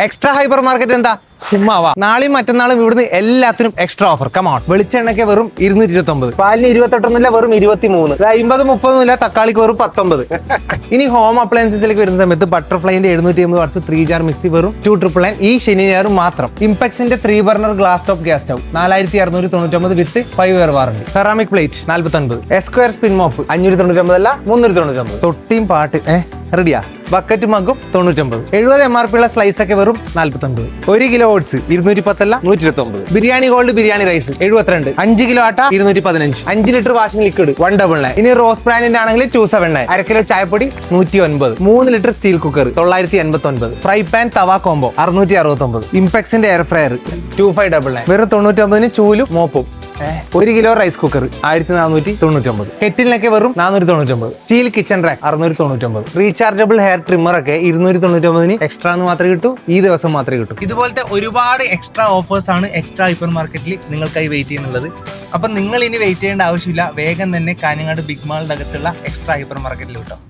Extra hyper market എന്താ ചുമ്മാവാ. നാളെയും മറ്റന്നാളും ഇവിടുന്ന് എല്ലാത്തിനും എക്സ്ട്രാ ഓഫർ. കമോൺ. വെളിച്ചെണ്ണയ്ക്ക് വെറും 229, പാലിന് 28 വെറും 23, 50, 30 തക്കാളിക്ക് വെറും 19. ഇനി ഹോം അപ്ലയൻസസിലേക്ക് വരുന്ന സമയത്ത് ബട്ടർഫ്ലൈന്റെ 750 വാട്ട്സ് 3 ജാർ മിക്സി വെറും 299 ഈ ശനി ഞായറും മാത്രം. ഇംപെക്സിന്റെ 3 burner glass top gas stove 4699 with 5 year warranty. Ceramic plate 49. Esquire spin mop 599 അല്ല 399. തൊട്ടിയും പാട്ട് റെഡിയാ. ബക്കറ്റ് മഗ്ഗും 99. 70 MRP ഉള്ള സ്ലൈസ് ഒക്കെ വെറും 49. 1 കിലോ ഓട്സ് 210 അല്ല 129. Biryani gold biryani rice 72. 5 kilo atta 215. 5 litre washing liquid 199. ഇനി റോസ് ബ്രാൻഡിന്റെ ആണെങ്കിൽ 279. 1/2 കിലോ ചായപ്പൊടി 109. 3 litre steel cooker 989. Fry pan tawa combo 669. ഇംപെക്സിന്റെ എയർ ഫ്രയർ 2599 വെറും 99 ചൂലും മോപ്പും. 1 കിലോ റൈസ് കുക്കർ 1499. കെറ്റിലിനൊക്കെ വെറും 499. Steel kitchen rack 699. Rechargeable hair trimmer ഒക്കെ 299 എക്സ്ട്രാ എന്ന് മാത്രമേ കിട്ടൂ. ഈ ദിവസം മാത്രമേ കിട്ടൂ. ഇതുപോലത്തെ ഒരുപാട് എക്സ്ട്രാ ഓഫേഴ്സ് ആണ് എക്സ്ട്രാ ഹൈപ്പർ മാർക്കറ്റിൽ നിങ്ങൾക്കായി വെയിറ്റ് ചെയ്യുന്നുള്ളത്. അപ്പൊ നിങ്ങൾ ഇനി വെയിറ്റ് ചെയ്യേണ്ട ആവശ്യമില്ല. വേഗം തന്നെ കാഞ്ഞങ്ങാട് ബിഗ് മാളിന്റെ അകത്തുള്ള എക്സ്ട്രാ ഹൈപ്പർ മാർക്കറ്റിൽ കിട്ടും.